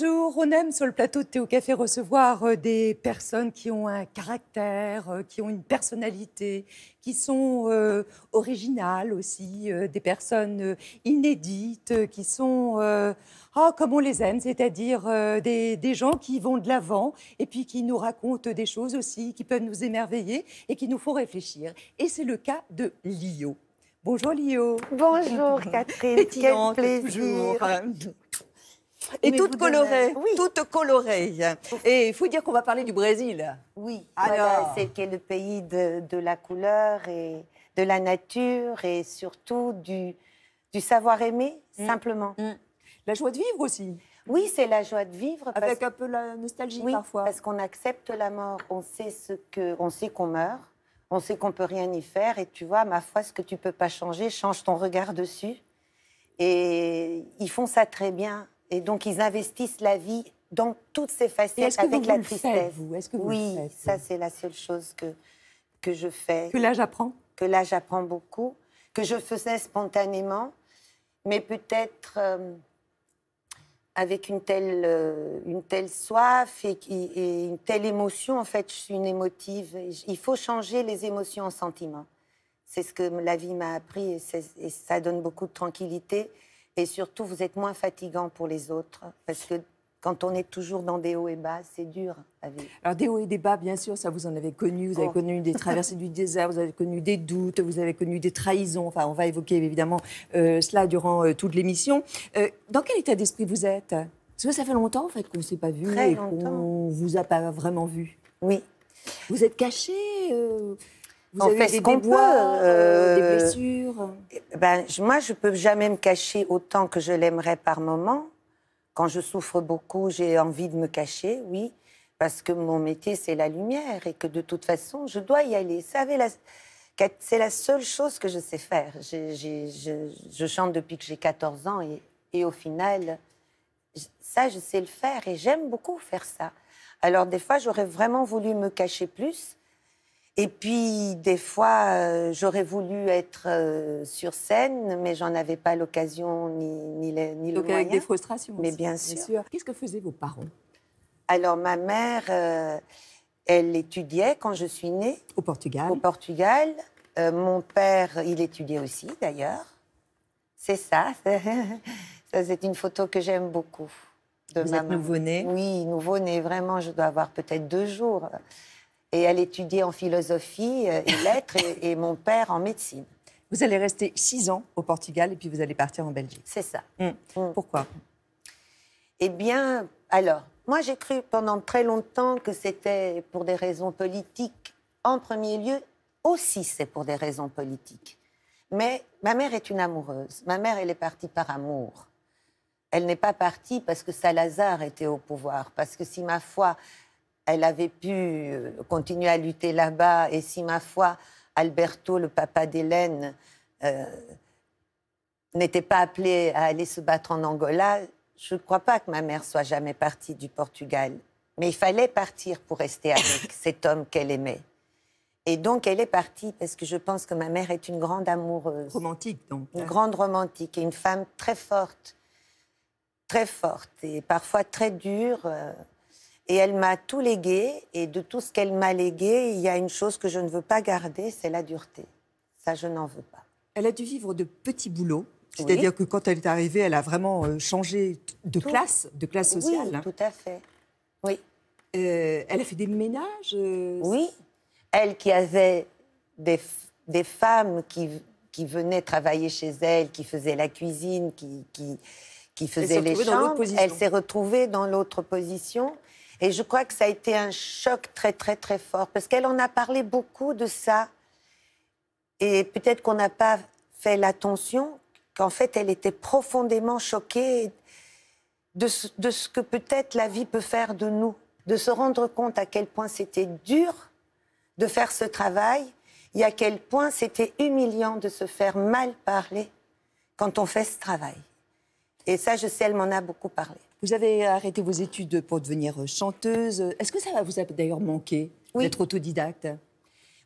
Bonjour, on aime sur le plateau de Thé au Café recevoir des personnes qui ont un caractère, qui ont une personnalité, qui sont originales aussi, des personnes inédites, qui sont comme on les aime, c'est-à-dire des gens qui vont de l'avant et puis qui nous racontent des choses aussi, qui peuvent nous émerveiller et qui nous font réfléchir. Et c'est le cas de Lio. Bonjour Lio. Bonjour Catherine, Pétillante, quel toujours. plaisir. Et Mais toute vous colorée, oui. toute colorée. Et il faut dire qu'on va parler du Brésil. Oui, Alors. voilà, c'est qui est le pays de la couleur et de la nature et surtout du savoir-aimer, simplement. La joie de vivre aussi, Oui, c'est la joie de vivre. avec un peu la nostalgie Oui, parfois. parce qu'on accepte la mort, on sait qu'on meurt, on sait qu'on peut rien y faire. Et tu vois, ma foi, ce que tu peux pas changer, change ton regard dessus. Et ils font ça très bien. Et donc, ils investissent la vie dans toutes ses facettes avec la tristesse. Est-ce que vous Oui, le faites, ça, vous c'est la seule chose que je fais. Que là, j'apprends. Que là, j'apprends beaucoup. Que je faisais spontanément. Mais peut-être avec une telle soif et une telle émotion. En fait, je suis une émotive. Il faut changer les émotions en sentiments. C'est ce que la vie m'a appris et ça donne beaucoup de tranquillité. Et surtout, vous êtes moins fatigant pour les autres. Parce que quand on est toujours dans des hauts et bas, c'est dur à vivre. Alors, des hauts et des bas, bien sûr, ça vous en avez connu. Vous avez connu des traversées du désert, vous avez connu des doutes, vous avez connu des trahisons. Enfin, on va évoquer évidemment cela durant toute l'émission. Dans quel état d'esprit vous êtes? Parce que ça fait longtemps, en fait, qu'on ne s'est pas vu Très et longtemps. qu'on ne vous a pas vraiment vu. Oui. Vous êtes caché vous On avez fait des ce qu'on déboires, peut, des blessures. Moi, je ne peux jamais me cacher autant que je l'aimerais par moment. Quand je souffre beaucoup, j'ai envie de me cacher, oui, parce que mon métier, c'est la lumière et que de toute façon, je dois y aller. Vous savez, c'est la seule chose que je sais faire. Je chante depuis que j'ai 14 ans et au final, ça, je sais le faire et j'aime beaucoup faire ça. Alors, des fois, j'aurais vraiment voulu me cacher plus. Et puis, des fois, j'aurais voulu être sur scène, mais j'en avais pas l'occasion ni le Donc moyen. avec des frustrations. Mais aussi, bien sûr. Qu'est-ce que faisaient vos parents? Alors, ma mère, elle étudiait quand je suis née. Au Portugal. Au Portugal. Mon père, il étudiait aussi, d'ailleurs. C'est ça. Ça, c'est une photo que j'aime beaucoup. De Vous ma êtes maman. nouveau-né? Oui, nouveau-né, vraiment, je dois avoir peut-être 2 jours. Et elle étudiait en philosophie et lettres et mon père en médecine. Vous allez rester 6 ans au Portugal et puis vous allez partir en Belgique. C'est ça. Pourquoi? Eh bien, alors, moi j'ai cru pendant très longtemps que c'était pour des raisons politiques. En premier lieu, aussi c'est pour des raisons politiques. Mais ma mère est une amoureuse. Ma mère, elle est partie par amour. Elle n'est pas partie parce que Salazar était au pouvoir. Parce que si, ma foi, elle avait pu continuer à lutter là-bas, et si, ma foi, Alberto, le papa d'Hélène, n'était pas appelé à aller se battre en Angola, je ne crois pas que ma mère soit jamais partie du Portugal. Mais il fallait partir pour rester avec cet homme qu'elle aimait. Et donc, elle est partie parce que je pense que ma mère est une grande amoureuse. Romantique, donc. Une grande romantique et une femme très forte et parfois très dure. Et elle m'a tout légué, et de tout ce qu'elle m'a légué, il y a une chose que je ne veux pas garder, c'est la dureté. Ça, je n'en veux pas. Elle a dû vivre de petits boulots, c'est-à-dire que quand elle est arrivée, elle a vraiment changé de classe sociale. Oui, tout à fait. Oui. Elle a fait des ménages Oui. Elle qui avait des femmes qui venaient travailler chez elle, qui faisaient la cuisine, qui faisaient les chambres, elle s'est retrouvée dans l'autre position. Et je crois que ça a été un choc très, très, très fort. Parce qu'elle en a parlé beaucoup de ça. Et peut-être qu'on n'a pas fait l'attention qu'en fait, elle était profondément choquée de ce que peut-être la vie peut faire de nous. De se rendre compte à quel point c'était dur de faire ce travail et à quel point c'était humiliant de se faire mal parler quand on fait ce travail. Et ça, je sais, elle m'en a beaucoup parlé. Vous avez arrêté vos études pour devenir chanteuse. Est-ce que ça vous a d'ailleurs manqué d'être autodidacte?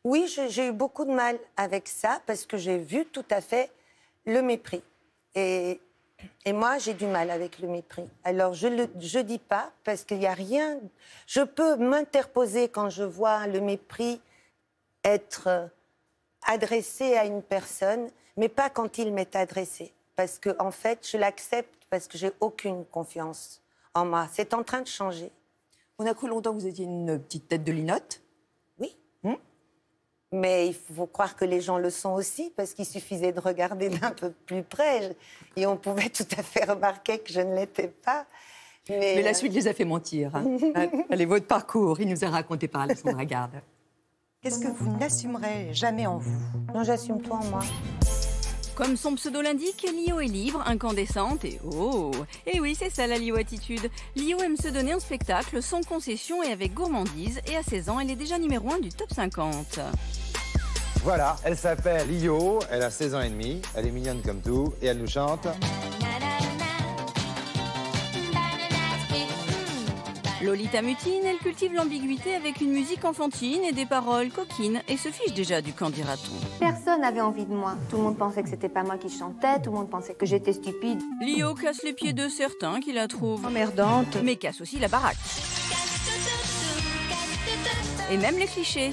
Oui, j'ai eu beaucoup de mal avec ça parce que j'ai vu tout à fait le mépris. Et Et moi, j'ai du mal avec le mépris. Alors, je ne dis pas, parce qu'il n'y a rien... Je peux m'interposer quand je vois le mépris être adressé à une personne, mais pas quand il m'est adressé. Parce que, en fait, je l'accepte parce que j'ai aucune confiance en moi. C'est en train de changer. On a cru longtemps que vous étiez une petite tête de linotte. Oui. Mais il faut croire que les gens le sont aussi, parce qu'il suffisait de regarder d'un peu plus près. Et on pouvait tout à fait remarquer que je ne l'étais pas. Mais la suite les a fait mentir. Hein. Allez, votre parcours, il nous a raconté par Alexandra Garde. Qu'est-ce que vous n'assumerez jamais en vous? Non, j'assume tout en moi. Comme son pseudo l'indique, Lio est libre, incandescente et oh. Et oui, c'est ça la Lio attitude. Lio aime se donner en spectacle, sans concession et avec gourmandise. Et à 16 ans, elle est déjà numéro 1 du top 50. Voilà, elle s'appelle Lio, elle a 16 ans et demi, elle est mignonne comme tout et elle nous chante. Lolita mutine, elle cultive l'ambiguïté avec une musique enfantine et des paroles coquines et se fiche déjà du qu'en dira-t-on. Personne n'avait envie de moi. Tout le monde pensait que c'était pas moi qui chantais, tout le monde pensait que j'étais stupide. Lio casse les pieds de certains qui la trouvent emmerdante, mais casse aussi la baraque. Et même les clichés.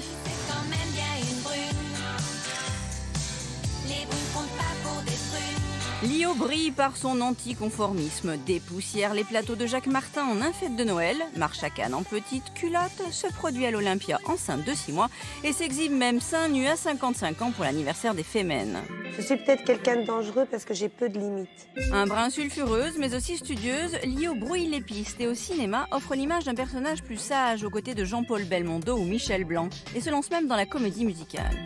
Lio brille par son anticonformisme, dépoussière les plateaux de Jacques Martin en un fête de Noël, marche à Cannes en petite culotte, se produit à l'Olympia enceinte de 6 mois et s'exhibe même seins nus à 55 ans pour l'anniversaire des Femen. Je suis peut-être quelqu'un de dangereux parce que j'ai peu de limites. Un brin sulfureuse mais aussi studieuse, Lio brouille les pistes et au cinéma offre l'image d'un personnage plus sage aux côtés de Jean-Paul Belmondo ou Michel Blanc et se lance même dans la comédie musicale.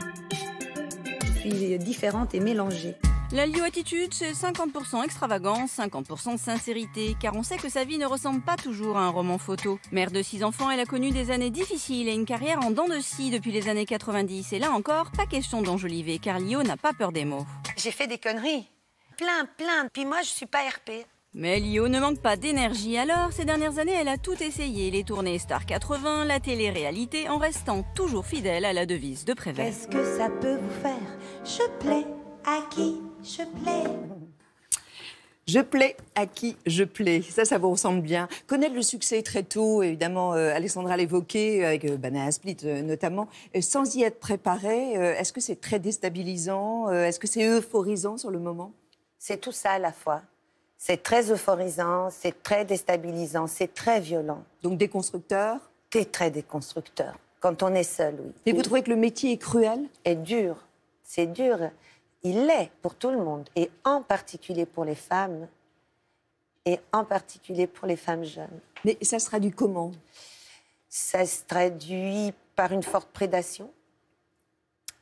Je suis différente et mélangée. La Lio attitude, c'est 50% extravagance, 50% sincérité, car on sait que sa vie ne ressemble pas toujours à un roman photo. Mère de 6 enfants, elle a connu des années difficiles et une carrière en dents de scie depuis les années 90. Et là encore, pas question d'enjoliver, car Lio n'a pas peur des mots. J'ai fait des conneries. Plein. Puis moi, je suis pas RP. Mais Lio ne manque pas d'énergie, alors ces dernières années, elle a tout essayé. Les tournées Star 80, la télé-réalité, en restant toujours fidèle à la devise de Prévert. Qu'est-ce que ça peut vous faire? Je plais à qui je plais. Je plais à qui je plais. Ça vous ressemble bien. Connaître le succès très tôt, évidemment, Alexandra l'évoquait, avec Banana Split notamment, sans y être préparé, est-ce que c'est très déstabilisant? Est-ce que c'est euphorisant sur le moment? C'est tout ça à la fois. C'est très euphorisant, c'est très déstabilisant, c'est très violent. Donc déconstructeur? C'est très déconstructeur. Quand on est seul, oui. Et vous trouvez que le métier est cruel? Et dur. C'est dur. Il l'est pour tout le monde, et en particulier pour les femmes, et en particulier pour les femmes jeunes. Mais ça se traduit comment? Ça se traduit par une forte prédation,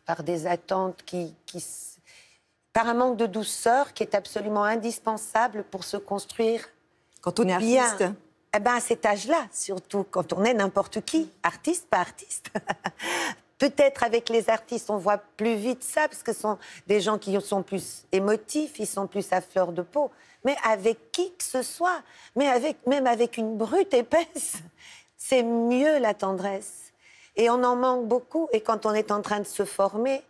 par des attentes par un manque de douceur qui est absolument indispensable pour se construire. Quand on est artiste bien. Eh ben, à cet âge-là, surtout, quand on est n'importe qui, artiste, pas artiste. Peut-être avec les artistes, on voit plus vite ça, parce que ce sont des gens qui sont plus émotifs, ils sont plus à fleur de peau. Mais avec qui que ce soit, même avec une brute épaisse, c'est mieux la tendresse. Et on en manque beaucoup. Et quand on est en train de se former,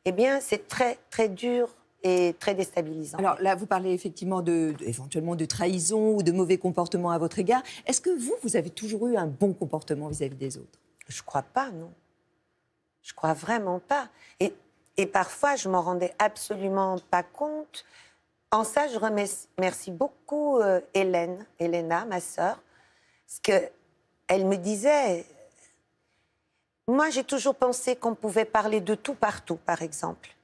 eh bien, c'est très, très dur et très déstabilisant. Alors là, vous parlez effectivement éventuellement de trahison ou de mauvais comportement à votre égard. Est-ce que vous avez toujours eu un bon comportement vis-à-vis des autres? Je crois pas, non. Je crois vraiment pas. Et parfois, je m'en rendais absolument pas compte. En ça, je remercie beaucoup Elena, ma sœur, parce qu'elle me disait... Moi, j'ai toujours pensé qu'on pouvait parler de tout partout, par exemple.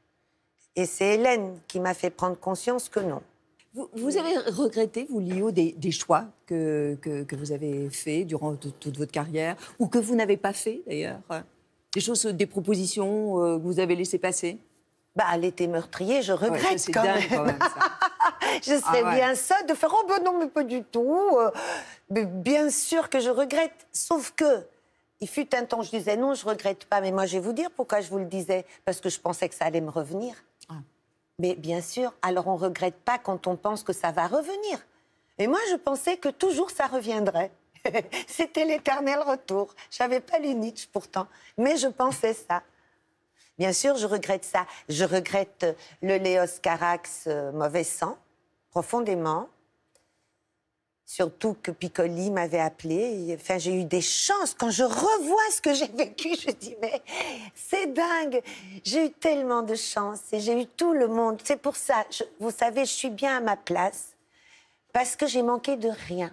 Et c'est Hélène qui m'a fait prendre conscience que non. Vous avez regretté, vous, Lio, des choix que vous avez faits durant toute votre carrière, ou que vous n'avez pas fait, d'ailleurs? Des choses, des propositions que vous avez laissées passer? L'été meurtrier, je regrette c'est quand dingue, même. Quand même ça. Je serais bien ça de faire « Oh ben non, mais pas du tout mais bien sûr que je regrette, sauf que il fut un temps, je disais non, je regrette pas. Mais moi, je vais vous dire pourquoi je vous le disais. Parce que je pensais que ça allait me revenir. Mais bien sûr, alors on regrette pas quand on pense que ça va revenir. Et moi, je pensais que toujours ça reviendrait. C'était l'éternel retour. J'avais pas lu Nietzsche pourtant, mais je pensais ça. Bien sûr, je regrette ça. Je regrette le Léos Carax mauvais sang. profondément. Surtout que Piccoli m'avait appelée. Enfin, j'ai eu des chances. Quand je revois ce que j'ai vécu, je dis, mais c'est dingue. J'ai eu tellement de chance et j'ai eu tout le monde. C'est pour ça, vous savez, je suis bien à ma place parce que j'ai manqué de rien.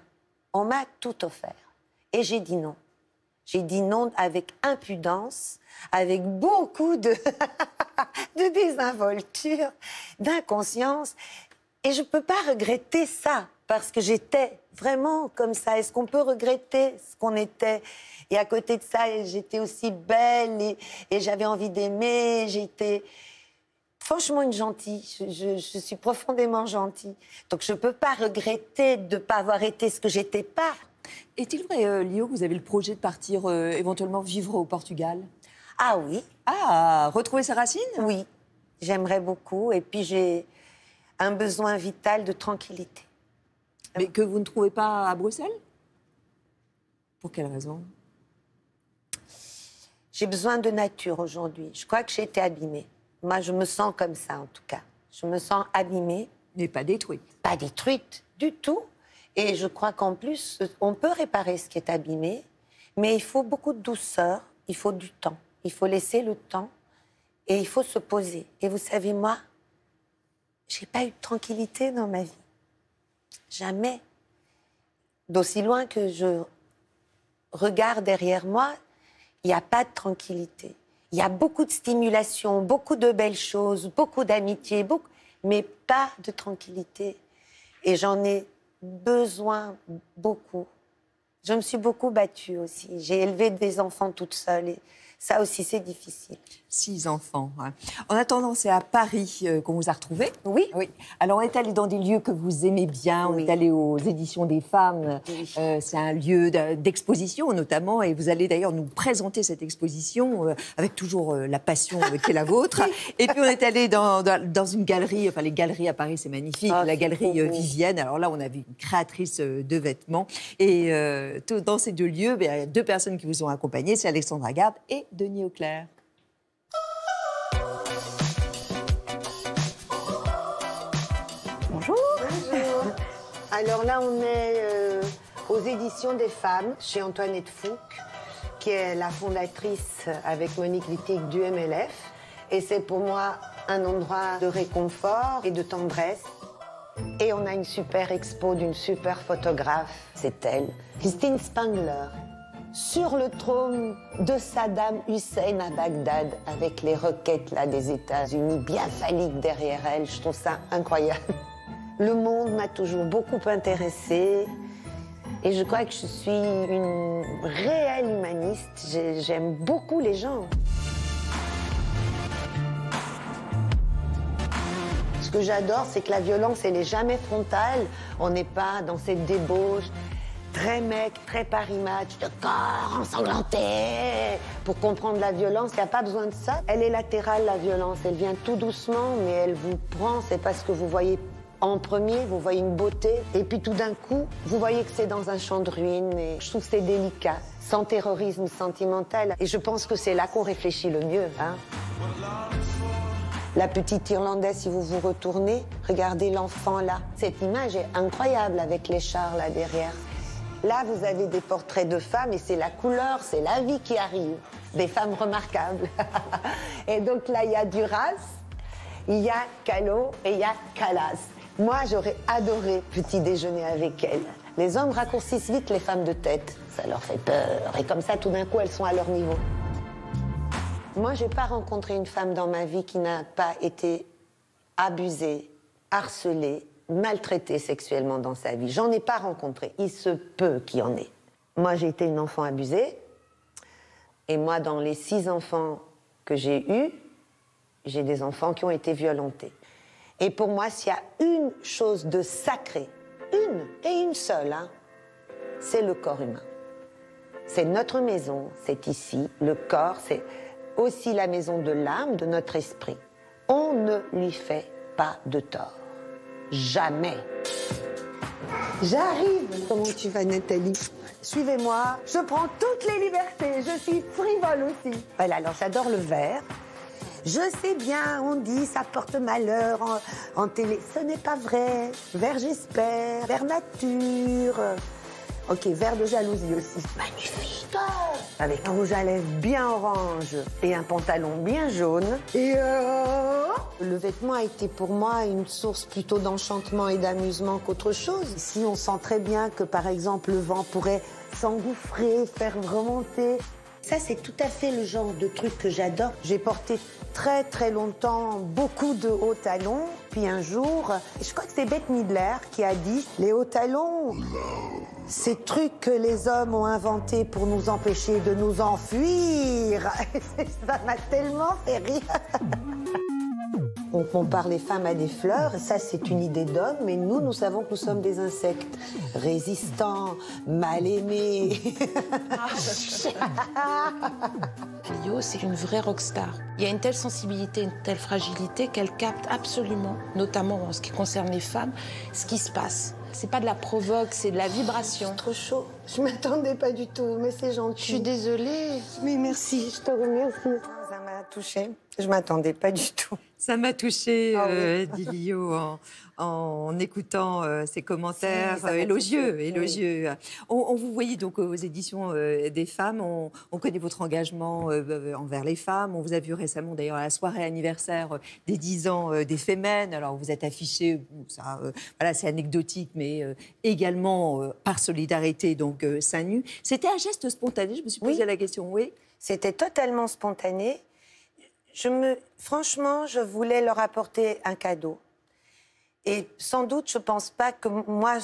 On m'a tout offert. Et j'ai dit non. J'ai dit non avec impudence, avec beaucoup de, de désinvolture, d'inconscience. Et je ne peux pas regretter ça. Parce que j'étais vraiment comme ça. Est-ce qu'on peut regretter ce qu'on était? Et à côté de ça, j'étais aussi belle et j'avais envie d'aimer. J'étais franchement une gentille. Je suis profondément gentille. Donc je ne peux pas regretter de ne pas avoir été ce que j'étais pas. Est-il vrai, Lio, que vous avez le projet de partir éventuellement vivre au Portugal? Ah oui. Ah, retrouver ses racines? Oui, j'aimerais beaucoup. Et puis j'ai un besoin vital de tranquillité. Mais que vous ne trouvez pas à Bruxelles? Pour quelle raison? J'ai besoin de nature aujourd'hui. Je crois que j'ai été abîmée. Moi, je me sens comme ça, en tout cas. Je me sens abîmée. Mais pas détruite. Pas détruite du tout. Et je crois qu'en plus, on peut réparer ce qui est abîmé, mais il faut beaucoup de douceur, il faut du temps. Il faut laisser le temps et il faut se poser. Et vous savez, moi, j'ai pas eu de tranquillité dans ma vie. Jamais. D'aussi loin que je regarde derrière moi, il n'y a pas de tranquillité. Il y a beaucoup de stimulation, beaucoup de belles choses, beaucoup d'amitié, mais pas de tranquillité. Et j'en ai besoin beaucoup. Je me suis beaucoup battue aussi. J'ai élevé des enfants toute seule et ça aussi, c'est difficile. 6 enfants. Ouais. En attendant, c'est à Paris qu'on vous a retrouvés. Oui. Oui. Alors, on est allé dans des lieux que vous aimez bien. On est allé aux Éditions des Femmes. Oui. C'est un lieu d'exposition, notamment. Et vous allez d'ailleurs nous présenter cette exposition avec toujours la passion qui est la vôtre. Et puis, on est allé dans une galerie. Enfin, les galeries à Paris, c'est magnifique. La galerie Vivienne. Alors là, on a vu une créatrice de vêtements. Et dans ces 2 lieux, il y a 2 personnes qui vous ont accompagné. C'est Alexandra Garde et Denis Auclair. Bonjour. Bonjour. Alors là, on est aux Éditions des Femmes, chez Antoinette Fouque, qui est la fondatrice avec Monique Wittig du MLF. Et c'est pour moi un endroit de réconfort et de tendresse. Et on a une super expo d'une super photographe, c'est elle, Christine Spangler, sur le trône de Saddam Hussein à Bagdad, avec les roquettes là, des États-Unis bien phalliques derrière elle. Je trouve ça incroyable. Le monde m'a toujours beaucoup intéressée et je crois que je suis une réelle humaniste. J'aime beaucoup les gens. Ce que j'adore, c'est que la violence, elle n'est jamais frontale. On n'est pas dans cette débauche très mec, très Paris Match, de corps ensanglanté. Pour comprendre la violence, il n'y a pas besoin de ça. Elle est latérale, la violence. Elle vient tout doucement, mais elle vous prend. C'est parce que vous voyez en premier, vous voyez une beauté. Et puis tout d'un coup, vous voyez que c'est dans un champ de ruines. Et je trouve que c'est délicat, sans terrorisme sentimental. Et je pense que c'est là qu'on réfléchit le mieux. Hein. La petite Irlandaise, si vous vous retournez, regardez l'enfant là. Cette image est incroyable avec les chars là derrière. Là, vous avez des portraits de femmes et c'est la couleur, c'est la vie qui arrive. Des femmes remarquables. Et donc là, il y a Duras, il y a Kahlo et il y a Callas. Moi, j'aurais adoré petit déjeuner avec elles. Les hommes raccourcissent vite les femmes de tête. Ça leur fait peur. Et comme ça, tout d'un coup, elles sont à leur niveau. Moi, je n'ai pas rencontré une femme dans ma vie qui n'a pas été abusée, harcelée, maltraitée sexuellement dans sa vie. J'en ai pas rencontré. Il se peut qu'il y en ait. Moi, j'ai été une enfant abusée. Et moi, dans les 6 enfants que j'ai eus, j'ai des enfants qui ont été violentés. Et pour moi, s'il y a une chose de sacrée, une seule, hein, c'est le corps humain. C'est notre maison, c'est ici. Le corps, c'est aussi la maison de l'âme, de notre esprit. On ne lui fait pas de tort. Jamais. J'arrive. Comment tu vas, Nathalie? Suivez-moi. Je prends toutes les libertés. Je suis frivole aussi. Voilà, alors j'adore le vert. Je sais bien, on dit ça porte malheur en télé. Ce n'est pas vrai. Vert j'espère, vert nature. Ok, vert de jalousie aussi. Magnifique. Avec un rouge à lèvres bien orange et un pantalon bien jaune. Et le vêtement a été pour moi une source plutôt d'enchantement et d'amusement qu'autre chose. Si on sent très bien que par exemple le vent pourrait s'engouffrer, faire remonter. Ça, c'est tout à fait le genre de truc que j'adore. J'ai porté très très longtemps beaucoup de hauts talons. Puis un jour, je crois que c'est Bette Midler qui a dit « Les hauts talons, ces trucs que les hommes ont inventés pour nous empêcher de nous enfuir. » Ça m'a tellement fait rire. On compare les femmes à des fleurs, et ça c'est une idée d'homme, mais nous savons que nous sommes des insectes. Résistants, mal aimés. Lio, c'est une vraie rockstar. Il y a une telle sensibilité, une telle fragilité qu'elle capte absolument, notamment en ce qui concerne les femmes, ce qui se passe. C'est pas de la provoque, c'est de la vibration. C'est trop chaud. Je m'attendais pas du tout, mais c'est gentil. Je suis désolée. Mais merci, je te remercie. Ça m'a touchée. Je m'attendais pas du tout. Ça m'a touchée, dit Lio, en écoutant ses commentaires élogieux. On vous voyait donc aux éditions des femmes. On connaît votre engagement envers les femmes. On vous a vu récemment, d'ailleurs, à la soirée anniversaire des 10 ans des Femmes. Alors, vous êtes affichée, ça, voilà, c'est anecdotique, mais également par solidarité, donc seins nus. C'était un geste spontané, je me suis posé la question, oui. C'était totalement spontané. Franchement, je voulais leur apporter un cadeau. Et sans doute, je ne pense pas que moi,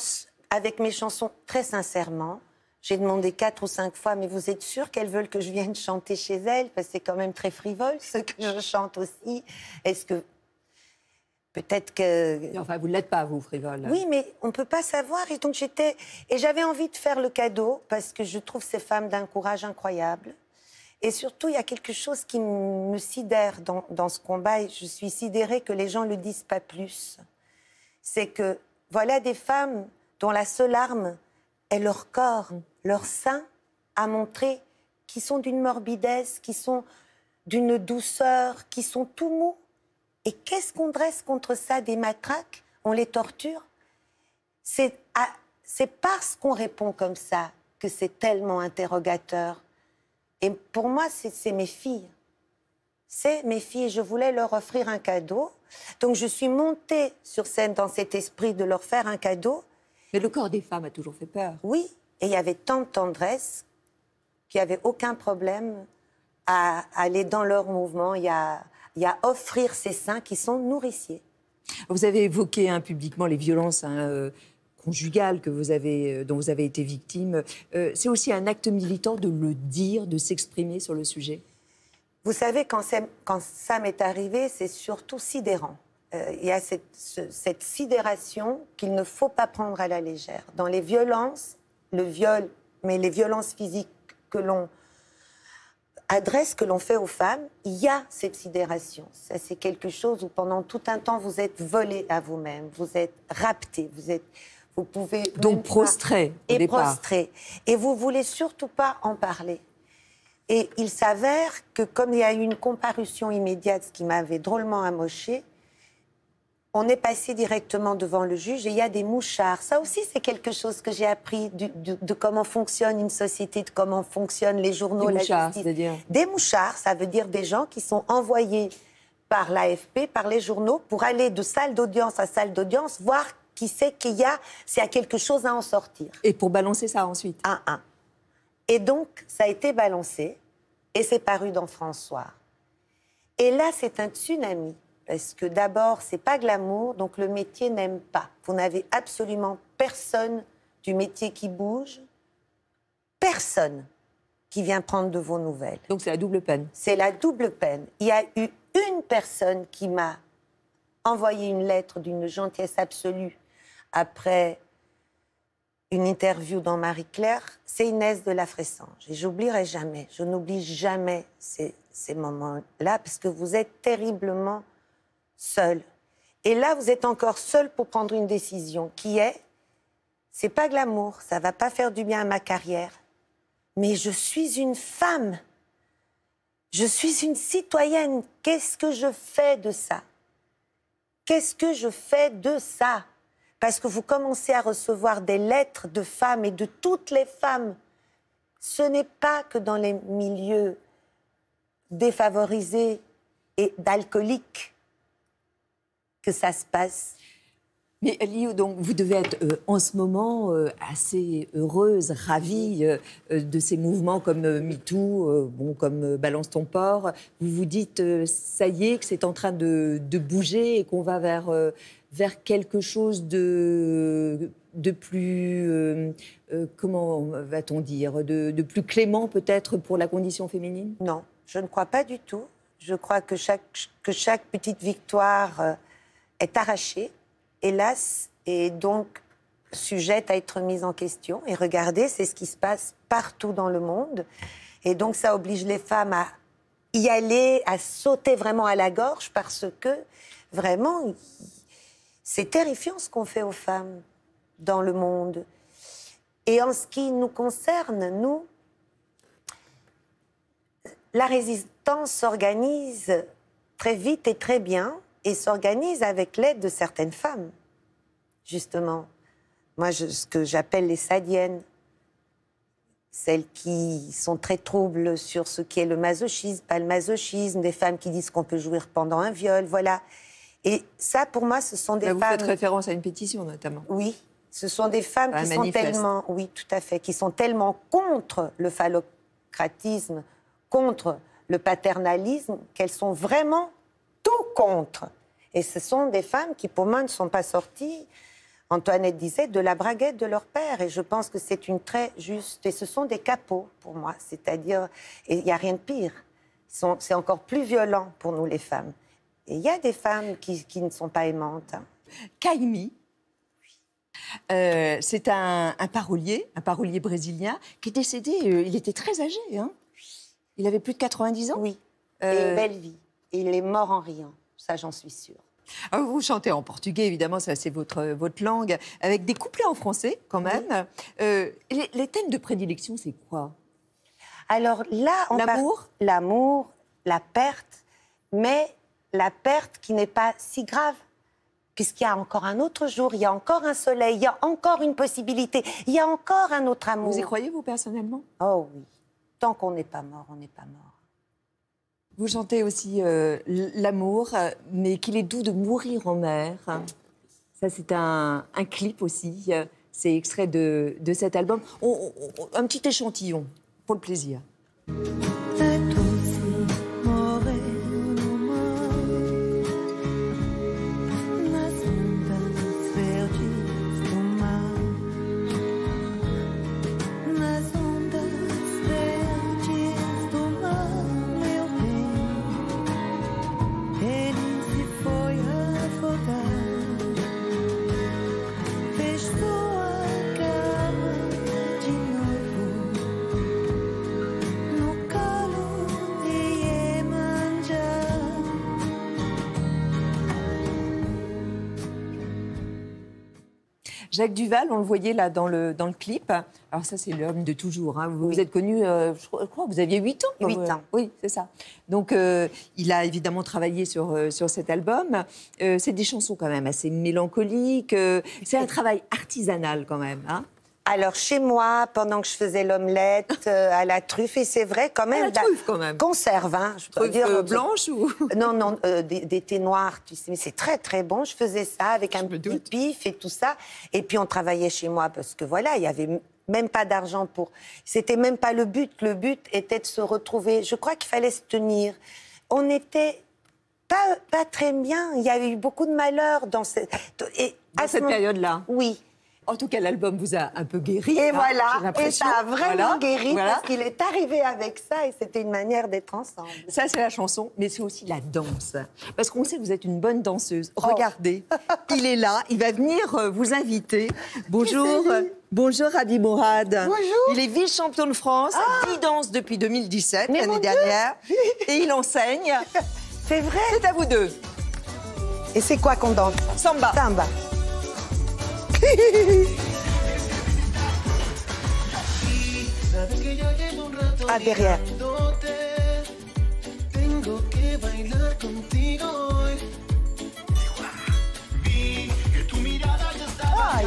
avec mes chansons, très sincèrement, j'ai demandé 4 ou 5 fois, mais vous êtes sûre qu'elles veulent que je vienne chanter chez elles? Parce que c'est quand même très frivole, ce que je chante aussi. Est-ce que... Peut-être que... Enfin, vous ne l'êtes pas, vous, frivole. Oui, mais on ne peut pas savoir. Et donc, j'avais envie de faire le cadeau, parce que je trouve ces femmes d'un courage incroyable. Et surtout, il y a quelque chose qui me sidère dans ce combat, et je suis sidérée que les gens ne le disent pas plus. C'est que voilà des femmes dont la seule arme est leur corps, leur sein, à montrer, qui sont d'une morbidesse, qui sont d'une douceur, qui sont tout mous. Et qu'est-ce qu'on dresse contre ça? Des matraques? On les torture? C'est parce qu'on répond comme ça que c'est tellement interrogateur. Et pour moi, c'est mes filles. C'est mes filles. Je voulais leur offrir un cadeau. Donc, je suis montée sur scène dans cet esprit de leur faire un cadeau. Mais le corps des femmes a toujours fait peur. Oui. Et il y avait tant de tendresse qu'il n'y avait aucun problème à aller dans leur mouvement et à offrir ces seins qui sont nourriciers. Vous avez évoqué publiquement les violences conjugales dont vous avez été victime. C'est aussi un acte militant de le dire, de s'exprimer sur le sujet. Vous savez, quand ça m'est arrivé, c'est surtout sidérant. Il y a cette sidération qu'il ne faut pas prendre à la légère. Dans les violences, le viol, mais les violences physiques que l'on adresse, que l'on fait aux femmes, il y a cette sidération. Ça, c'est quelque chose où pendant tout un temps, vous êtes volé à vous-même, vous êtes rapté, vous pouvez... Donc prostré au départ. Prostré. Et vous ne voulez surtout pas en parler. Et il s'avère que comme il y a eu une comparution immédiate, ce qui m'avait drôlement amochée, on est passé directement devant le juge et il y a des mouchards. Ça aussi, c'est quelque chose que j'ai appris de comment fonctionne une société, de comment fonctionnent les journaux, des la mouchards, justice. c'est-à-dire... Des mouchards, ça veut dire des gens qui sont envoyés par l'AFP, par les journaux, pour aller de salle d'audience à salle d'audience, voir qui sait s'il y a quelque chose à en sortir. Et pour balancer ça ensuite. Et donc, ça a été balancé et c'est paru dans François. Et là, c'est un tsunami. Parce que d'abord, c'est pas glamour, donc le métier n'aime pas. Vous n'avez absolument personne du métier qui bouge, personne qui vient prendre de vos nouvelles. Donc c'est la double peine. C'est la double peine. Il y a eu une personne qui m'a envoyé une lettre d'une gentillesse absolue après une interview dans Marie-Claire, c'est Inès de la Fressange. Et j'oublierai jamais, je n'oublie jamais ces moments-là, parce que vous êtes terriblement seul. Et là, vous êtes encore seul pour prendre une décision qui est, c'est pas glamour, ça va pas faire du bien à ma carrière, mais je suis une femme. Je suis une citoyenne. Qu'est-ce que je fais de ça? Qu'est-ce que je fais de ça? Parce que vous commencez à recevoir des lettres de femmes et de toutes les femmes. Ce n'est pas que dans les milieux défavorisés et d'alcooliques que ça se passe. Mais Lio, donc, vous devez être en ce moment assez heureuse, ravie de ces mouvements comme MeToo, comme Balance ton porc. Vous vous dites, ça y est, que c'est en train de bouger et qu'on va vers quelque chose de plus, comment va-t-on dire, de plus clément peut-être pour la condition féminine? Non, je ne crois pas du tout. Je crois que chaque petite victoire est arrachée, hélas, et donc sujette à être mise en question. Et regardez, c'est ce qui se passe partout dans le monde. Et donc ça oblige les femmes à y aller, à sauter vraiment à la gorge, parce que vraiment, c'est terrifiant ce qu'on fait aux femmes dans le monde. Et en ce qui nous concerne, nous, la résistance s'organise très vite et très bien, et s'organise avec l'aide de certaines femmes, justement. Moi, ce que j'appelle les sadiennes, celles qui sont très troubles sur ce qu'est le masochisme, pas le masochisme, des femmes qui disent qu'on peut jouir pendant un viol, voilà. Et ça, pour moi, ce sont des femmes... Vous faites référence à une pétition, notamment. Oui, ce sont des femmes qui sont tellement... Oui, tout à fait, qui sont tellement contre le phallocratisme, contre le paternalisme, qu'elles sont vraiment tout contre. Et ce sont des femmes qui, pour moi, ne sont pas sorties, Antoinette disait, de la braguette de leur père. Et je pense que c'est une très juste... Et ce sont des capots, pour moi. C'est-à-dire, et il n'y a rien de pire. C'est encore plus violent pour nous, les femmes. Et il y a des femmes qui ne sont pas aimantes. Caïmi, c'est un parolier brésilien, qui est décédé, il était très âgé, hein. Il avait plus de 90 ans. Oui, et une belle vie. Et il est mort en riant, ça j'en suis sûre. Alors, vous chantez en portugais, évidemment, ça c'est votre langue, avec des couplets en français, quand même. Oui. Les thèmes de prédilection, c'est quoi? Alors là, l'amour, la perte, mais la perte qui n'est pas si grave, puisqu'il y a encore un autre jour, il y a encore un soleil, il y a encore une possibilité, il y a encore un autre amour. Vous y croyez, vous, personnellement? Oh oui. Tant qu'on n'est pas mort, on n'est pas mort. Vous chantez aussi l'amour, mais qu'il est doux de mourir en mer. Ça, c'est un clip aussi. C'est extrait de cet album. Un petit échantillon, pour le plaisir. Jacques Duvall, on le voyait là dans le clip. Alors ça, c'est l'homme de toujours. Hein. Vous êtes connu, je crois, vous aviez 8 ans. 8 ans. Oui, c'est ça. Donc, il a évidemment travaillé sur cet album. C'est des chansons quand même assez mélancoliques. C'est un travail artisanal quand même, hein. Alors, chez moi, pendant que je faisais l'omelette à la truffe, et c'est vrai, quand même... À la truffe, quand même. Conserve, hein. Je peux dire, blanche ou... Non, des thés noirs, tu sais, mais c'est très, très bon. Je faisais ça avec un petit pif et tout ça. Et puis, on travaillait chez moi parce que, voilà, il y avait même pas d'argent pour... C'était même pas le but. Le but était de se retrouver. Je crois qu'il fallait se tenir. On n'était pas très bien. Il y a eu beaucoup de malheur dans cette période-là. Oui. En tout cas, l'album vous a un peu guéri. Et hein, voilà, et ça a vraiment guéri parce qu'il est arrivé avec ça et c'était une manière d'être ensemble. Ça, c'est la chanson, mais c'est aussi la danse. Parce qu'on sait que vous êtes une bonne danseuse. Regardez, il est là, il va venir vous inviter. Bonjour, bonjour Habib Mourad. Bonjour. Il est vice-champion de France, il danse depuis 2017, l'année dernière, et il enseigne. C'est vrai. C'est à vous deux. Et c'est quoi qu'on danse? Samba. Samba. Ah, derrière. Ah,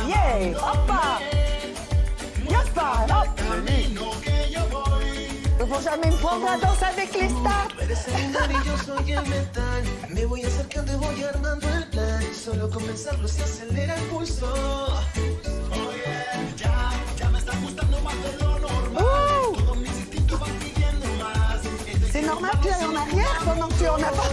yeah! Hoppa! Yaspa! Hop! Ne faut jamais me prendre la danse avec les stars! C'est normal que tu ailles en arrière pendant que tu es en avant.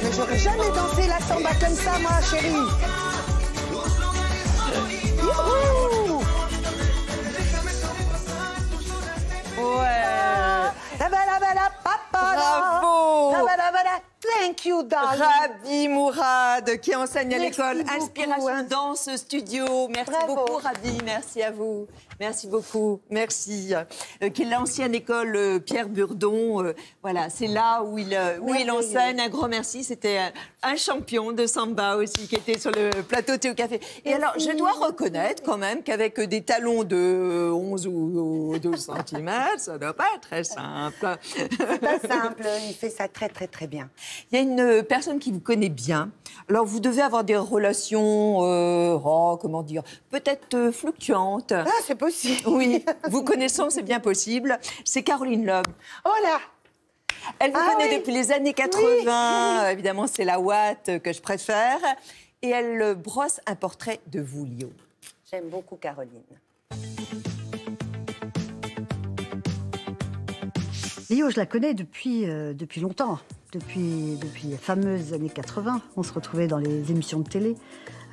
Mais j'aurais jamais dansé la samba comme ça, moi, chérie. Youhou! Ouais. Bravo! Thank you, darling. Rabi Mourad, qui enseigne à l'école beaucoup, Inspiration hein. Danse Studio. Merci Bravo. beaucoup, Rabi. Merci à vous. Merci beaucoup. Merci. Qui est l'ancienne école Pierre Burdon. Voilà, c'est là où il enseigne. Un grand merci. C'était un champion de samba aussi qui était sur le plateau Thé au Café. Et alors, je dois reconnaître quand même qu'avec des talons de 11 ou 12 cm, ça ne doit pas être très simple. C'est pas simple, il fait ça très très très bien. Il y a une personne qui vous connaît bien. Alors, vous devez avoir des relations, comment dire, peut-être fluctuantes. Ah, c'est possible. Oui, vous connaissant, c'est bien possible. C'est Caroline Loeb. Oh là! Elle vous connaît depuis les années 80. Oui. Évidemment, c'est la Watt que je préfère. Et elle brosse un portrait de vous, Lio. J'aime beaucoup Caroline. Lio, je la connais depuis longtemps. Depuis les fameuses années 80. On se retrouvait dans les émissions de télé,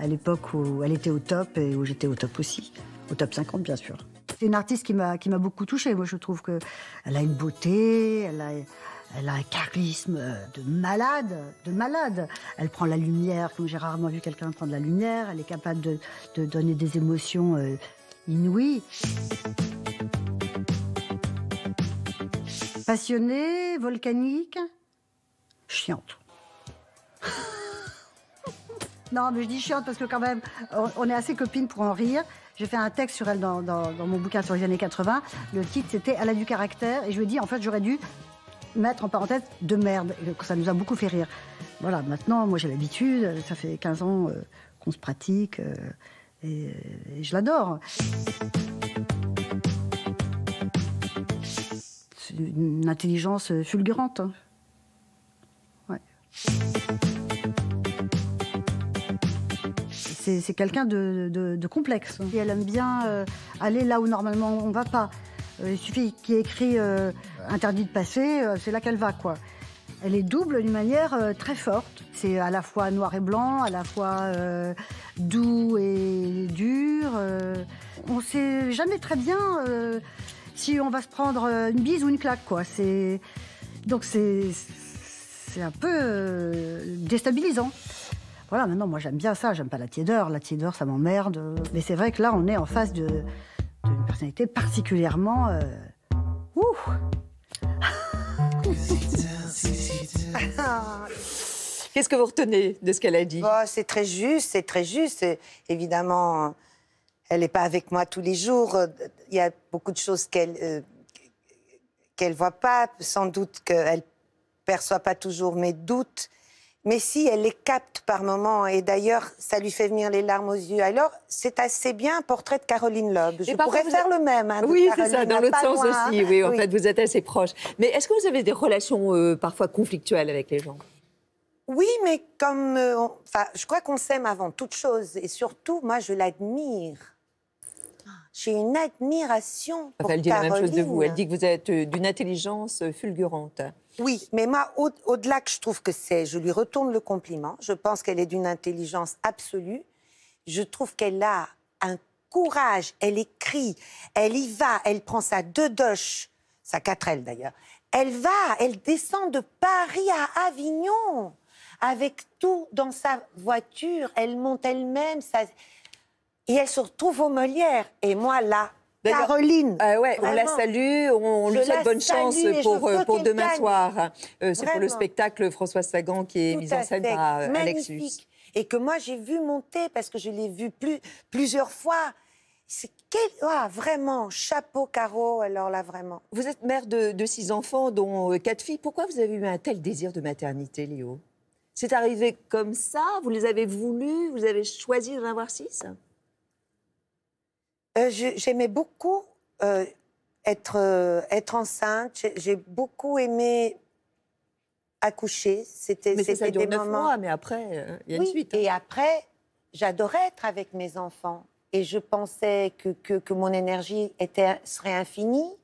à l'époque où elle était au top et où j'étais au top aussi. Au top 50, bien sûr. C'est une artiste qui m'a beaucoup touchée. Moi, je trouve qu'elle a une beauté, elle a un charisme de malade. Elle prend la lumière, comme j'ai rarement vu quelqu'un prendre la lumière. Elle est capable de donner des émotions inouïes. Passionnée, volcanique, chiante. Non, mais je dis chiante parce que quand même, on est assez copines pour en rire. J'ai fait un texte sur elle dans mon bouquin sur les années 80. Le titre, c'était « Elle a du caractère ». Et je lui ai dit, en fait, j'aurais dû mettre en parenthèse « de merde ». Et ça nous a beaucoup fait rire. Voilà, maintenant, moi, j'ai l'habitude. Ça fait 15 ans qu'on se pratique. Et je l'adore. C'est une intelligence fulgurante. Hein. Ouais. C'est quelqu'un de complexe. Et elle aime bien aller là où normalement on ne va pas. Il suffit qu'il y ait écrit interdit de passer, c'est là qu'elle va, quoi. Elle est double d'une manière très forte. C'est à la fois noir et blanc, à la fois doux et dur. On ne sait jamais très bien si on va se prendre une bise ou une claque, quoi. Donc c'est un peu déstabilisant. Voilà, maintenant, moi, j'aime bien ça. J'aime pas la tiédeur. La tiédeur, ça m'emmerde. Mais c'est vrai que là, on est en face d'une personnalité particulièrement... Qu'est-ce que vous retenez de ce qu'elle a dit? Oh, c'est très juste, c'est très juste. Évidemment, elle n'est pas avec moi tous les jours. Il y a beaucoup de choses qu'elle voit pas. Sans doute qu'elle perçoit pas toujours mes doutes. Mais si, elle les capte par moments, et d'ailleurs, ça lui fait venir les larmes aux yeux. Alors, c'est assez bien un portrait de Caroline Loeb. Je pourrais faire le même. Hein, oui, c'est ça, dans l'autre sens aussi. Oui, en fait, vous êtes assez proche. Mais est-ce que vous avez des relations parfois conflictuelles avec les gens? Oui, mais comme... je crois qu'on s'aime avant toute chose. Et surtout, moi, je l'admire. J'ai une admiration pour elle dit Caroline. la même chose de vous. Elle dit que vous êtes d'une intelligence fulgurante. Oui, mais moi, au-delà que je trouve que je lui retourne le compliment. Je pense qu'elle est d'une intelligence absolue. Je trouve qu'elle a un courage. Elle écrit, elle y va, elle prend sa doche, sa 4L d'ailleurs. Elle descend de Paris à Avignon avec tout dans sa voiture. Elle monte elle-même. Et elle se retrouve aux Molières. Et moi, là... Caroline. On la salue, on lui souhaite bonne chance pour demain soir. C'est pour le spectacle Françoise Sagan qui est mis en scène par Alex Luce. Et que moi j'ai vu monter parce que je l'ai vu plusieurs fois. Vraiment, chapeau Caro, alors là vraiment. Vous êtes mère de 6 enfants, dont 4 filles. Pourquoi vous avez eu un tel désir de maternité, Léo? C'est arrivé comme ça? Vous les avez voulu? Vous avez choisi d'en avoir 6? J'aimais beaucoup être enceinte. J'ai beaucoup aimé accoucher. Mais ça dure 9 mois, mais après, il y a une suite. Et après, j'adorais être avec mes enfants. Et je pensais que mon énergie serait infinie.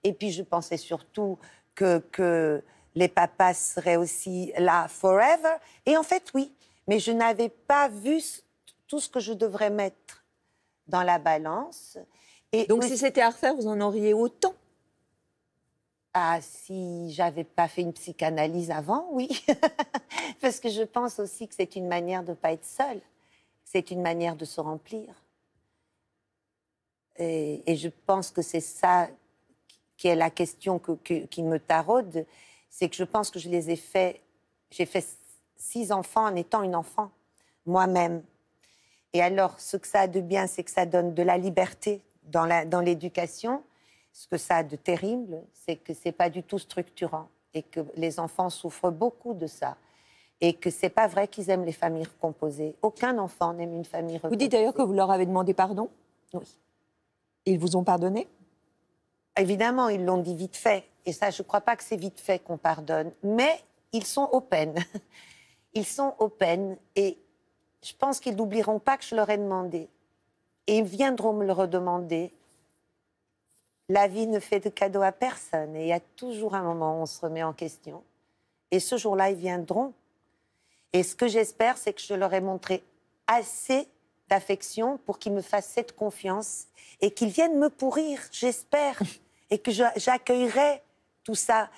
Et puis, je pensais surtout que les papas seraient aussi là forever. Et en fait, oui. Mais je n'avais pas vu tout ce que je devrais mettre dans la balance. Et donc, si c'était à refaire, vous en auriez autant? Ah, si j'avais pas fait une psychanalyse avant, oui. Parce que je pense aussi que c'est une manière de ne pas être seule. C'est une manière de se remplir. Et je pense que c'est ça qui est la question qui me taraude. C'est que je pense que je les ai fait... J'ai fait 6 enfants en étant une enfant, moi-même. Et alors, ce que ça a de bien, c'est que ça donne de la liberté dans l'éducation. Ce que ça a de terrible, c'est que c'est pas du tout structurant. Et que les enfants souffrent beaucoup de ça. Et que c'est pas vrai qu'ils aiment les familles recomposées. Aucun enfant n'aime une famille recomposée. Vous dites d'ailleurs que vous leur avez demandé pardon? Oui. Ils vous ont pardonné? Évidemment, ils l'ont dit vite fait. Et ça, je ne crois pas que c'est vite fait qu'on pardonne. Mais ils sont open. Ils sont open. Et je pense qu'ils n'oublieront pas que je leur ai demandé. Et ils viendront me le redemander. La vie ne fait de cadeau à personne. Et il y a toujours un moment où on se remet en question. Et ce jour-là, ils viendront. Et ce que j'espère, c'est que je leur ai montré assez d'affection pour qu'ils me fassent cette confiance et qu'ils viennent me pourrir, j'espère, et que j'accueillerai tout ça,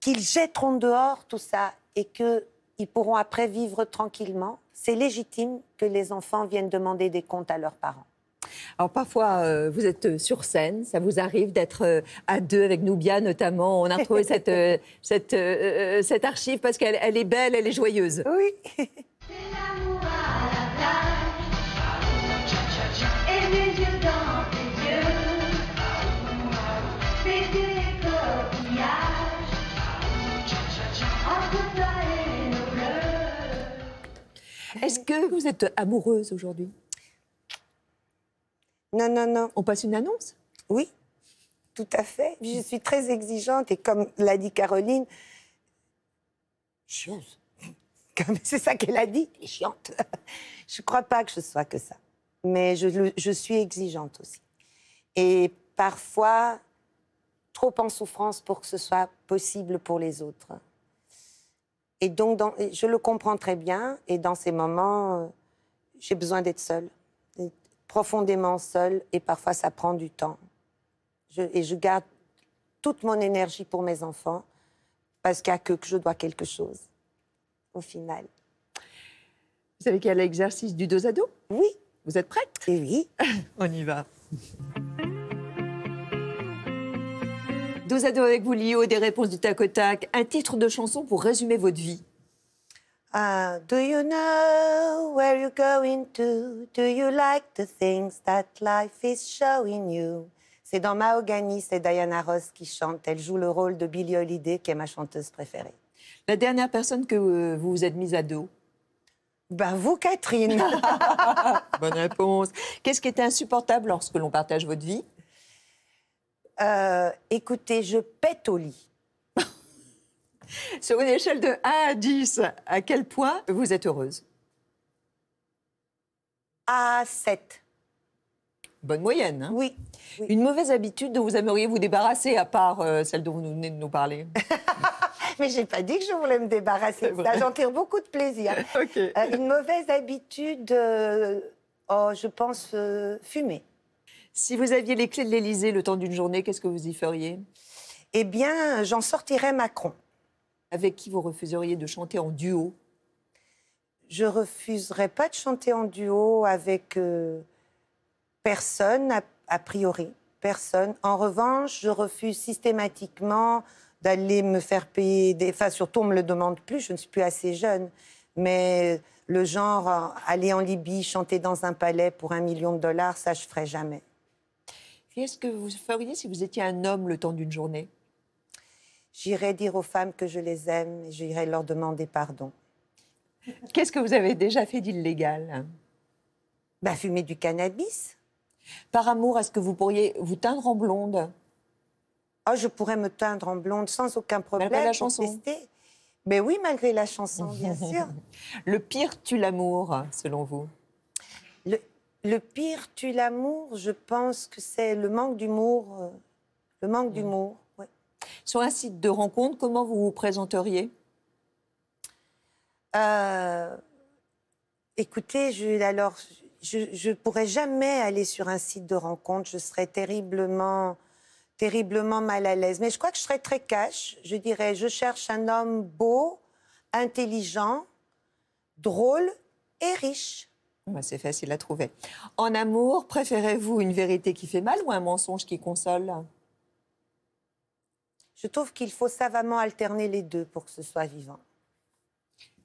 qu'ils jetteront dehors tout ça et qu'ils pourront après vivre tranquillement. C'est légitime que les enfants viennent demander des comptes à leurs parents. Alors parfois, vous êtes sur scène, ça vous arrive d'être à 2 avec Noubia notamment. On a retrouvé cette archive parce qu'elle est belle, elle est joyeuse. Oui. Est-ce que vous êtes amoureuse aujourd'hui? Non, non, non. On passe une annonce? Oui, tout à fait. Je suis très exigeante et comme l'a dit Caroline, chieuse. C'est ça qu'elle a dit, elle est chiante. Je ne crois pas que je sois que ça. Mais je suis exigeante aussi. Et parfois, trop en souffrance pour que ce soit possible pour les autres. Et donc, je le comprends très bien. Et dans ces moments, j'ai besoin d'être seule. Profondément seule. Et parfois, ça prend du temps. Et je garde toute mon énergie pour mes enfants. Parce qu'il n'y a que je dois quelque chose. Au final. Vous savez qu'il y a l'exercice du dos à dos? Oui. Vous êtes prête? Oui. On y va. Dos à dos avec vous, Lio, des réponses du tac au tac. Un titre de chanson pour résumer votre vie. Do you know where you're going to? Do you like the things that life is showing you? C'est dans Mahogany, c'est Diana Ross qui chante. Elle joue le rôle de Billie Holiday, qui est ma chanteuse préférée. La dernière personne que vous vous êtes mise à dos? Ben vous, Catherine. Bonne réponse. Qu'est-ce qui était insupportable lorsque l'on partage votre vie? Écoutez, je pète au lit. Sur une échelle de 1 à 10, à quel point vous êtes heureuse? À 7. Bonne moyenne, hein? Oui. Une mauvaise habitude dont vous aimeriez vous débarrasser, à part celle dont vous venez de nous parler? Mais je n'ai pas dit que je voulais me débarrasser de ça. J'en tire beaucoup de plaisir. Okay. Une mauvaise habitude, je pense, fumer. Si vous aviez les clés de l'Élysée le temps d'une journée, qu'est-ce que vous y feriez? Eh bien, j'en sortirais Macron. Avec qui vous refuseriez de chanter en duo? Je ne refuserais pas de chanter en duo avec personne, a priori. personne. En revanche, je refuse systématiquement d'aller me faire payer des... Enfin, surtout, on ne me le demande plus, je ne suis plus assez jeune. Mais le genre, aller en Libye, chanter dans un palais pour $1 million, ça, je ne ferai jamais. Qu'est-ce que vous feriez si vous étiez un homme le temps d'une journée? J'irais dire aux femmes que je les aime et j'irais leur demander pardon. Qu'est-ce que vous avez déjà fait d'illégal? Ben, fumer du cannabis. Par amour, est-ce que vous pourriez vous teindre en blonde? Oh, je pourrais me teindre en blonde sans aucun problème. Malgré la chanson? Mais oui, malgré la chanson, bien sûr. Le pire tue l'amour, selon vous? Le pire tue l'amour, je pense que c'est le manque d'humour. Le manque d'humour, oui. Sur un site de rencontre, comment vous vous présenteriez? Écoutez, je pourrais jamais aller sur un site de rencontre. Je serais terriblement mal à l'aise. Mais je crois que je serais très cash. Je dirais, je cherche un homme beau, intelligent, drôle et riche. C'est facile à trouver. En amour, préférez-vous une vérité qui fait mal ou un mensonge qui console? Je trouve qu'il faut savamment alterner les deux pour que ce soit vivant.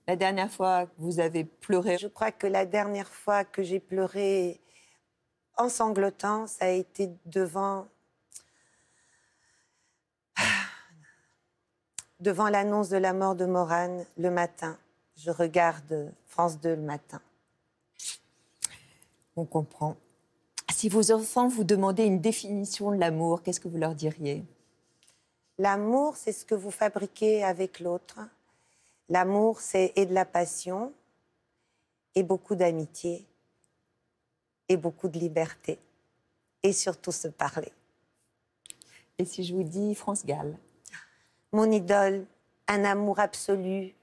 La dernière fois que vous avez pleuré? Je crois que la dernière fois que j'ai pleuré en sanglotant, ça a été devant l'annonce de la mort de Morane le matin. Je regarde France 2 le matin. On comprend. Si vos enfants vous demandaient une définition de l'amour, qu'est-ce que vous leur diriez? L'amour, c'est ce que vous fabriquez avec l'autre. L'amour, c'est et de la passion, et beaucoup d'amitié, et beaucoup de liberté, et surtout se parler. Et si je vous dis France Gall? Mon idole, un amour absolu,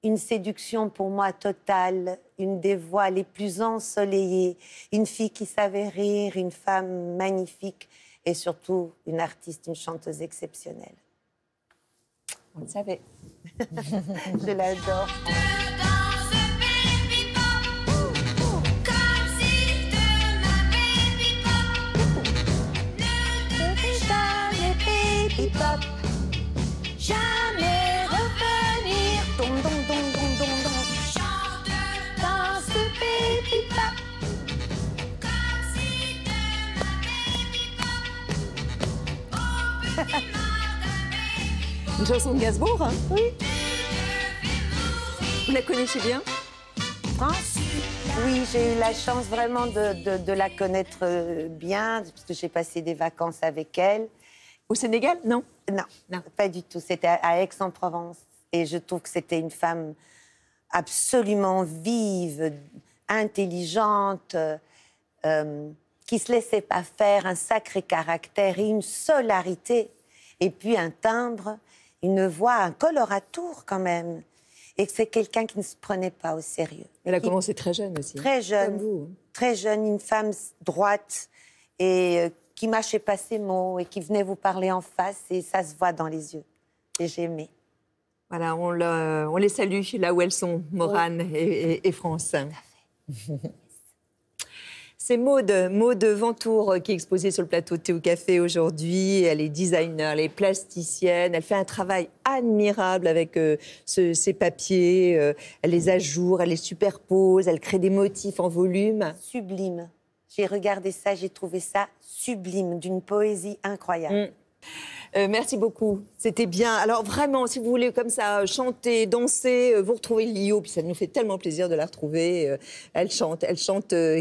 une séduction pour moi totale, une des voix les plus ensoleillées, une fille qui savait rire, une femme magnifique et surtout une artiste, une chanteuse exceptionnelle. On le savait. Je l'adore. Jamais revenir. Dom, dom, dom, dom, dom, dom. Chante dans ce baby pop. Comme si demain baby pop. Une chanson de Gainsbourg, hein? Oui. Vous la connaissez bien? France? Oui, j'ai eu la chance vraiment de la connaître bien, parce que j'ai passé des vacances avec elle. Au Sénégal? Non. Non, pas du tout. C'était à Aix-en-Provence. Et je trouve que c'était une femme absolument vive, intelligente, qui se laissait pas faire, un sacré caractère et une solarité. Et puis un timbre, une voix, un coloratour quand même. Et c'est quelqu'un qui ne se prenait pas au sérieux. Elle a commencé très jeune aussi. Très jeune. Comme vous. Très jeune, une femme droite et qui mâchait pas ses mots et qui venait vous parler en face et ça se voit dans les yeux. Et j'ai aimé. Voilà, on les salue là où elles sont, Morane et France. C'est Maude Ventour qui est exposée sur le plateau de Thé au Café aujourd'hui. Elle est designer, elle est plasticienne. Elle fait un travail admirable avec ces papiers. Elle les ajoure, elle les superpose, elle crée des motifs en volume. Sublime. J'ai regardé ça, j'ai trouvé ça sublime, d'une poésie incroyable. Merci beaucoup, c'était bien. Alors vraiment, si vous voulez comme ça chanter, danser, vous retrouvez Lio, puis ça nous fait tellement plaisir de la retrouver. Elle chante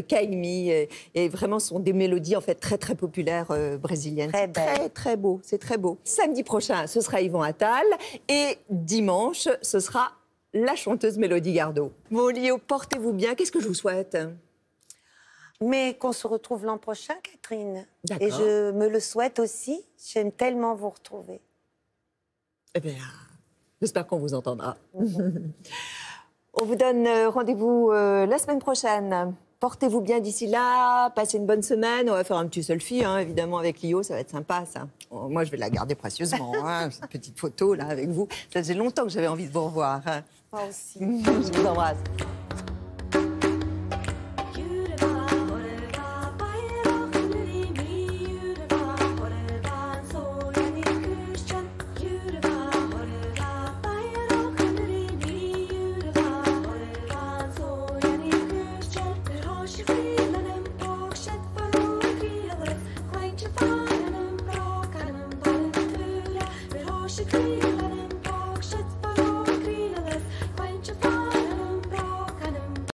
Kaimi, et vraiment ce sont des mélodies en fait très très populaires brésiliennes. Très belle. Très très beau, c'est très beau. Samedi prochain, ce sera Yvan Attal, et dimanche, ce sera la chanteuse Mélodie Gardot. Bon Lio, portez-vous bien, qu'est-ce que je vous souhaite? Mais qu'on se retrouve l'an prochain, Catherine. D'accord. Et je me le souhaite aussi. J'aime tellement vous retrouver. Eh bien, j'espère qu'on vous entendra. On vous donne rendez-vous la semaine prochaine. Portez-vous bien d'ici là, passez une bonne semaine. On va faire un petit selfie, hein, évidemment, avec Lio, ça va être sympa, ça. Moi, je vais la garder précieusement, hein, cette petite photo, là, avec vous. Ça faisait longtemps que j'avais envie de vous revoir. Hein. Moi aussi. Je vous embrasse.